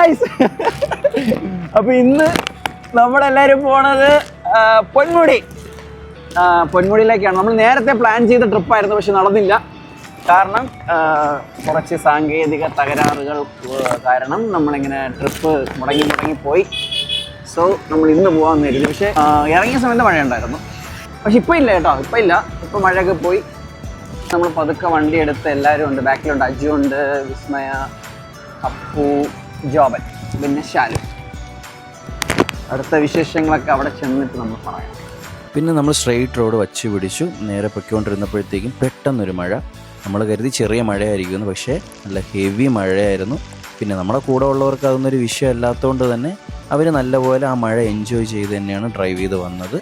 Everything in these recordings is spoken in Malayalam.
ഗായ്സ്, അപ്പൊ ഇന്ന് നമ്മളെല്ലാരും പോണത് പൊന്മുടിയിലേക്കാണ്. നമ്മൾ നേരത്തെ പ്ലാൻ ചെയ്ത ട്രിപ്പായിരുന്നു, പക്ഷെ നടന്നില്ല. കാരണം കുറച്ച് സാങ്കേതിക തകരാറുകൾ കാരണം നമ്മളിങ്ങനെ ട്രിപ്പ് മുടങ്ങിപ്പോയി. സോ നമ്മൾ ഇന്ന് പോകാമെന്ന് കരുതി. പക്ഷേ ഇറങ്ങിയ സമയത്ത് മഴയുണ്ടായിരുന്നു. പക്ഷെ ഇപ്പം ഇല്ല കേട്ടോ, ഇപ്പം മഴയൊക്കെ പോയി. നമ്മൾ പതുക്കെ വണ്ടി എടുത്ത് എല്ലാവരും ഉണ്ട്. ബാക്കിലുണ്ട് അജു ഉണ്ട്, വിസ്മയ, അപ്പു, ജോബൻ, പിന്നെ ശാലു. അടുത്ത വിശേഷങ്ങളൊക്കെ അവിടെ ചെന്നിട്ട് നമ്മൾ പറയാം. പിന്നെ നമ്മൾ സ്ട്രെയിറ്റ് റോഡ് വച്ച് പിടിച്ചു. നേരെ പൊയ്ക്കൊണ്ടിരുന്നപ്പോഴത്തേക്കും പെട്ടെന്നൊരു മഴ. നമ്മൾ കരുതി ചെറിയ മഴയായിരിക്കുമെന്ന്, പക്ഷേ നല്ല ഹെവി മഴയായിരുന്നു. പിന്നെ നമ്മുടെ കൂടെ ഉള്ളവർക്ക് അതൊന്നൊരു വിഷയമല്ലാത്തതുകൊണ്ട് തന്നെ അവർ നല്ലപോലെ ആ മഴ എൻജോയ് ചെയ്ത് തന്നെയാണ് ഡ്രൈവ് ചെയ്ത് വന്നത്.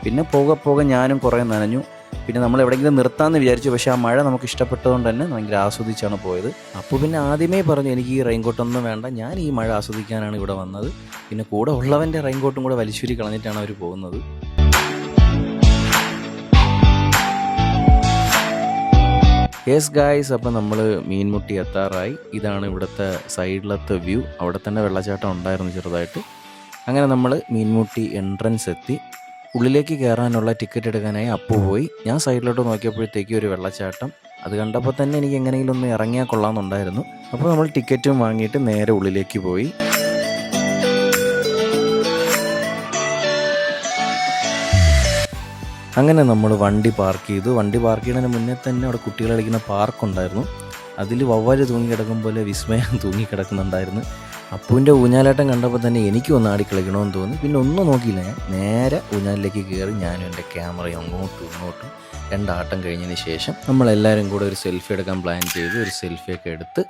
പിന്നെ പോകെ ഞാനും കുറേ നനഞ്ഞു. പിന്നെ നമ്മൾ എവിടെയെങ്കിലും നിർത്താമെന്ന് വിചാരിച്ചു, പക്ഷേ ആ മഴ നമുക്ക് ഇഷ്ടപ്പെട്ടതുകൊണ്ട് തന്നെ ഭയങ്കര ആസ്വദിച്ചാണ് പോയത്. അപ്പോൾ പിന്നെ ആദ്യമേ പറഞ്ഞു എനിക്ക് ഈ റെയിൻകോട്ടൊന്നും വേണ്ട, ഞാൻ ഈ മഴ ആസ്വദിക്കാനാണ് ഇവിടെ വന്നത്. പിന്നെ കൂടെ ഉള്ളവൻ്റെ റെയിൻകോട്ടും കൂടെ വലിച്ചൂരി കളഞ്ഞിട്ടാണ് അവർ പോകുന്നത്. യെസ് ഗായ്സ്, അപ്പോൾ നമ്മൾ മീൻമുട്ടി എത്താറായി. ഇതാണ് ഇവിടുത്തെ സൈഡിലത്തെ വ്യൂ. അവിടെ തന്നെ വെള്ളച്ചാട്ടം ഉണ്ടായിരുന്നു ചെറുതായിട്ട്. അങ്ങനെ നമ്മൾ മീൻമുട്ടി എൻട്രൻസ് എത്തി. ഉള്ളിലേക്ക് കയറാനുള്ള ടിക്കറ്റ് എടുക്കാനായി അപ്പു പോയി. ഞാൻ സൈഡിലോട്ട് നോക്കിയപ്പോഴത്തേക്കും ഒരു വെള്ളച്ചാട്ടം. അത് കണ്ടപ്പോൾ തന്നെ എനിക്ക് എങ്ങനെയെങ്കിലും ഒന്ന് ഇറങ്ങിയാൽ കൊള്ളാമെന്നുണ്ടായിരുന്നു. അപ്പോൾ നമ്മൾ ടിക്കറ്റും വാങ്ങിയിട്ട് നേരെ ഉള്ളിലേക്ക് പോയി. അങ്ങനെ നമ്മൾ വണ്ടി പാർക്ക് ചെയ്തു. വണ്ടി പാർക്ക് ചെയ്യുന്നതിന് മുന്നേ തന്നെ അവിടെ കുട്ടികൾ കളിക്കുന്ന പാർക്കുണ്ടായിരുന്നു. അതിൽ വവ്വാല് തൂങ്ങിക്കിടക്കും പോലെ വിസ്മയം തൂങ്ങിക്കിടക്കുന്നുണ്ടായിരുന്നു. അപ്പുവിൻ്റെ ഊഞ്ഞാലാട്ടം കണ്ടപ്പോൾ തന്നെ എനിക്കും ഒന്ന് ആടിക്കളിക്കണമെന്ന് തോന്നി. പിന്നെ ഒന്നും നോക്കിയില്ല, ഞാൻ നേരെ ഊഞ്ഞാലിലേക്ക് കയറി. ഞാനും എൻ്റെ ക്യാമറയും അങ്ങോട്ടും ഇങ്ങോട്ടും രണ്ടാട്ടം കഴിഞ്ഞതിന് ശേഷം നമ്മളെല്ലാവരും കൂടെ ഒരു സെൽഫി എടുക്കാൻ പ്ലാൻ ചെയ്ത് ഒരു സെൽഫിയൊക്കെ എടുത്ത്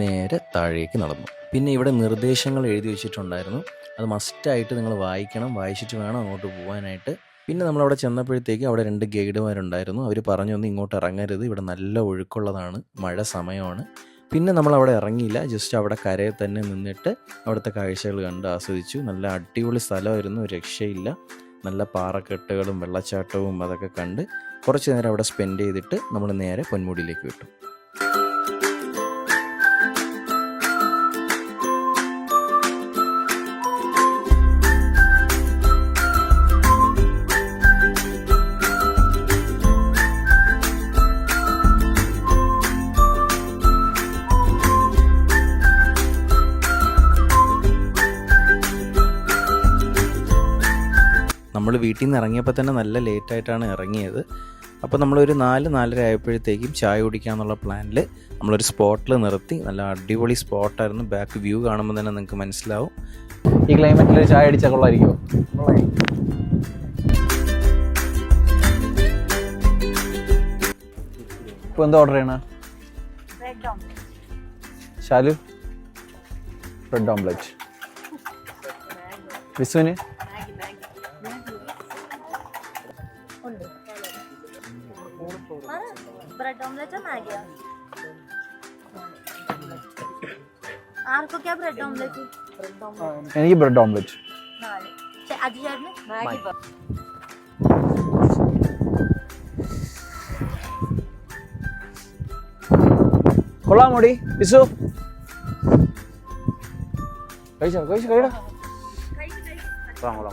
നേരെ താഴേക്ക് നടന്നു. പിന്നെ ഇവിടെ നിർദ്ദേശങ്ങൾ എഴുതി വെച്ചിട്ടുണ്ടായിരുന്നു. അത് മസ്റ്റായിട്ട് നിങ്ങൾ വായിക്കണം, വായിച്ചിട്ട് വേണം അങ്ങോട്ട് പോകാനായിട്ട്. പിന്നെ നമ്മളവിടെ ചെന്നപ്പോഴത്തേക്ക് അവിടെ 2 ഗൈഡുമാരുണ്ടായിരുന്നു. അവർ പറഞ്ഞു ഒന്ന് ഇങ്ങോട്ട് ഇറങ്ങരുത്, ഇവിടെ നല്ല ഒഴുക്കുള്ളതാണ്, മഴ സമയമാണ്. പിന്നെ നമ്മളവിടെ ഇറങ്ങിയില്ല, ജസ്റ്റ് അവിടെ കരയിൽ തന്നെ നിന്നിട്ട് അവിടുത്തെ കാഴ്ചകൾ കണ്ട് ആസ്വദിച്ചു. നല്ല അടിപൊളി സ്ഥലമായിരുന്നു, ഒരു രക്ഷയില്ല. നല്ല പാറക്കെട്ടുകളും വെള്ളച്ചാട്ടവും അതൊക്കെ കണ്ട് കുറച്ച് നേരം അവിടെ സ്പെൻഡ് ചെയ്തിട്ട് നമ്മൾ നേരെ പൊന്മുടിയിലേക്ക് വിട്ടു. നമ്മൾ വീട്ടിൽ നിന്ന് ഇറങ്ങിയപ്പോൾ തന്നെ നല്ല ലേറ്റായിട്ടാണ് ഇറങ്ങിയത്. അപ്പോൾ നമ്മളൊരു 4-4:30 ആയപ്പോഴത്തേക്കും ചായ കുടിക്കാമെന്നുള്ള പ്ലാനിൽ നമ്മളൊരു സ്പോട്ടിൽ നിർത്തി. നല്ല അടിപൊളി സ്പോട്ടായിരുന്നു. ബാക്ക് വ്യൂ കാണുമ്പോൾ തന്നെ നിങ്ങൾക്ക് മനസ്സിലാവും. ഈ ക്ലൈമറ്റിൽ ചായ അടിച്ചാൽ കൊള്ളായിരിക്കുമോ? ഇപ്പോൾ എന്താ ഓർഡർ ചെയ്യണ? Shalu bread omelette. വിസുവിന് ब्रेड ऑमलेट है मैगी आपको क्या ब्रेड ऑमलेट എനിക്ക് ബ്രെഡ് ഓംലെറ്റ്. കൊള്ളാമോടി വിസു? കഴിടാ. കൊള്ളാം.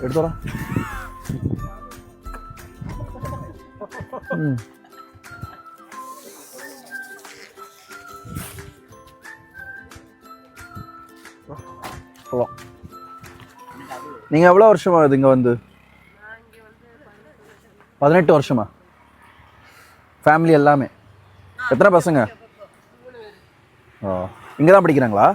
എടുത്തോളാം. கொள்ளலாம். நீங்கள் எவ்வளோ வருஷமா இங்கே வந்து? 18 வருஷமா? ஃபேமிலி எல்லாமே? எத்தனை பசங்க? ஓ, இங்கே தான் படிக்கிறாங்களா?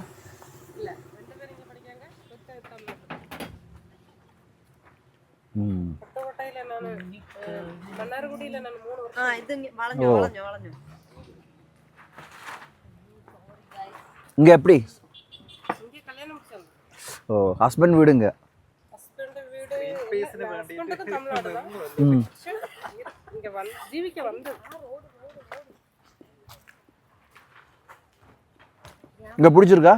இங்க எப்படி? ஓ, ஹஸ்பண்ட் வீடுங்க. இங்க பிடிச்சிருக்கா?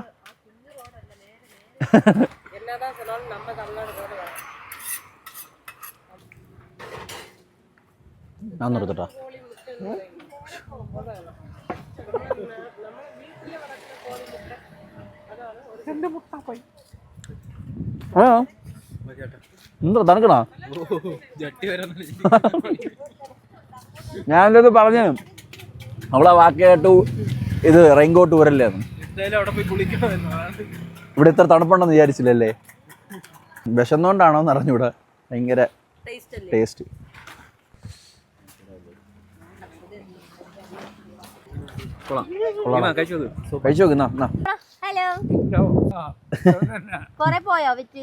என்னதான் சொன்னாலும் நம்ம தமிழ்நாடு போட நான் നിർത്തട്ടാ. എന്താ തണുക്കണോ? ഞാനിത് പറഞ്ഞു അവളെ വാക്ക് കേട്ടു ഇത് റെയിൻകോട്ട് ഊരല്ലേന്ന്. ഇവിടെ ഇത്ര തണുപ്പുണ്ടെന്ന് വിചാരിച്ചില്ലല്ലേ? വിശന്നുകൊണ്ടാണോ എന്ന് അറിഞ്ഞൂടാ. ഭയങ്കര ടേസ്റ്റ്. കഴിച്ചു നോക്കുന്ന. ഹലോ കൊറേ പോയോ വിറ്റ്?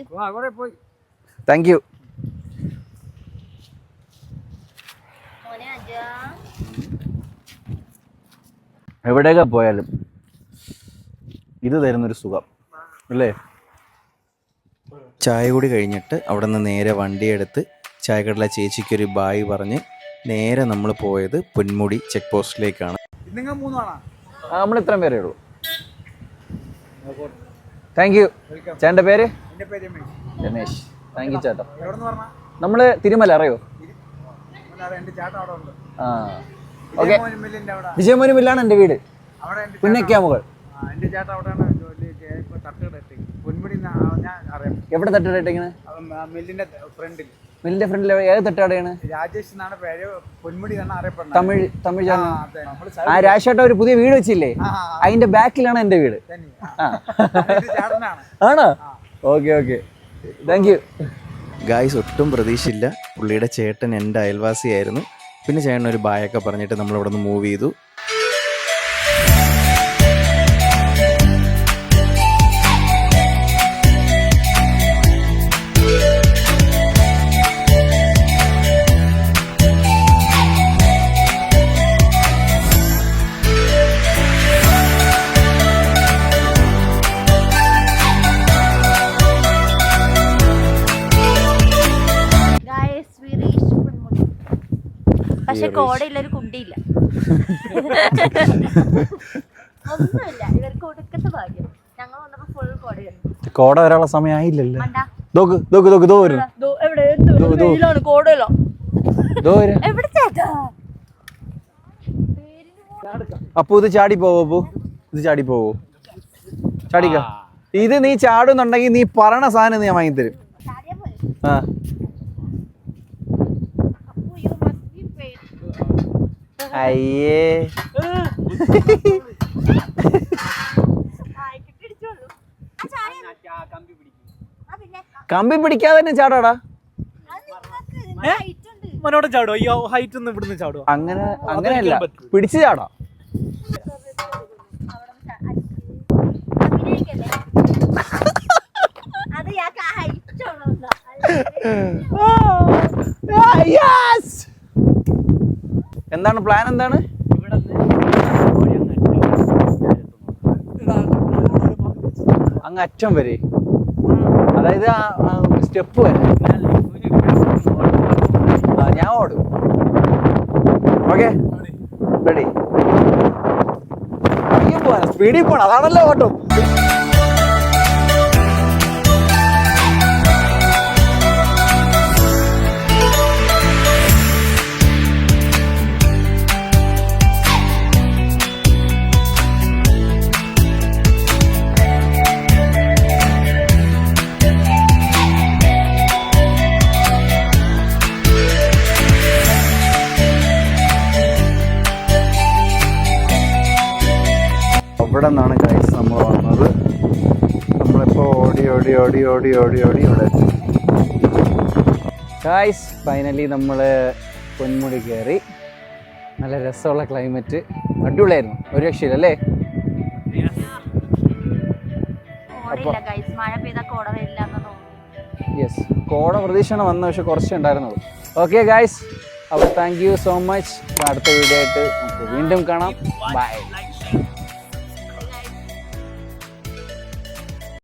Thank you. മോനെ അജാ എവിടെയൊക്കെ പോയാലും ഇത് തരുന്നൊരു സുഖം അല്ലേ? ചായ കൂടി കഴിഞ്ഞിട്ട് അവിടെ നിന്ന് നേരെ വണ്ടിയെടുത്ത് ചായക്കടയിലെ ചേച്ചിക്കൊരു ബായ് പറഞ്ഞ് നേരെ നമ്മൾ പോയത് പൊന്മുടി ചെക്ക് പോസ്റ്റിലേക്കാണ്. നമ്മൾ ഇത്രയും പേരേ ഉള്ളൂ. Thank you. ചേട്ടൻ്റെ പേര്? രമേശ്. താങ്ക് യു ചേട്ടാ. നമ്മൾ തിരുമല അറിയോ? ആ ഓക്കെ. വിജയമോനി മില്ലാണ് എൻ്റെ വീട്. പുന്നക്കാമുകൾ. എവിടെ തട്ടുകട? മില്ലിന്റെ ഫ്രണ്ടിൽ ഏത് തട്ടുകടയാണ്? തമിഴ് ആ രാജേട്ട ഒരു പുതിയ വീട് വെച്ചില്ലേ, അതിന്റെ ബാക്കിലാണ് എൻ്റെ വീട്. ആണോ? Okay okay, thank you. Guys ഒട്ടും പ്രതീക്ഷയില്ല. പുള്ളിയുടെ ചേട്ടൻ എൻ്റെ അയൽവാസിയായിരുന്നു. പിന്നെ ചേട്ടൻ ഒരു ബായൊക്കെ പറഞ്ഞിട്ട് നമ്മളിവിടെ നിന്ന് മൂവ് ചെയ്തു. പക്ഷെ കോടയില്ലൊരു കുണ്ടിയില്ല. ഒന്നുമില്ല, ഇവർക്ക് ഒടുക്കത്തെ ഭാഗ്യം. ഞങ്ങൾ വന്നപ്പോ ഫുൾ കോടയായിരുന്നു. കോട വരാനുള്ള സമയം ആയില്ലല്ലോ. അപ്പു ഇത് ചാടി പോവോ? അപ്പു ഇത് ചാടി പോവോ? ചാടിക്ക. ഇത് നീ ചാടുന്നുണ്ടെങ്കിൽ നീ പറയണ സാധനം ഞാൻ വാങ്ങിത്തരും. ആ അയ്യേ കമ്പി പിടിക്കാതെ തന്നെ ചാടാടാ. ചാടോ? അയ്യോ ഹൈറ്റ് ഒന്നും ഇവിടുന്ന് ചാടോ? അങ്ങനെ അങ്ങനെയല്ല, പിടിച്ചു ചാടാം. എന്താണ് പ്ലാൻ? എന്താണ്? അങ്ങ് അറ്റം വരെ, അതായത് സ്റ്റെപ്പ് വരെ. ഞാൻ ഓടും. Okay ready? പോവാൻ സ്പീഡിൽ പോണം, അതാണല്ലോ ഓട്ടം. ഇവിടെ നിന്നാണ് ഗൈസ് നമ്മൾ വന്നത്. നമ്മളിപ്പോൾ ഓടി ഓടി ഓടി ഓടി ഓടി ഓടി ഇവിടെ എത്തി. ഗൈസ് ഫൈനലി നമ്മൾ പൊന്മുടി കയറി. നല്ല രസമുള്ള ക്ലൈമറ്റ്, അടിപൊളിയായിരുന്നു, ഒരു രക്ഷയില്ലല്ലേ? യെസ്, കോട പ്രതീക്ഷയാണ് വന്നത്, പക്ഷെ കുറച്ചേ ഉണ്ടായിരുന്നുള്ളൂ. ഓക്കെ ഗൈസ്, അപ്പോൾ താങ്ക് യു സോ മച്ച്. അടുത്ത വീഡിയോ ആയിട്ട് നമുക്ക് വീണ്ടും കാണാം. ബൈ.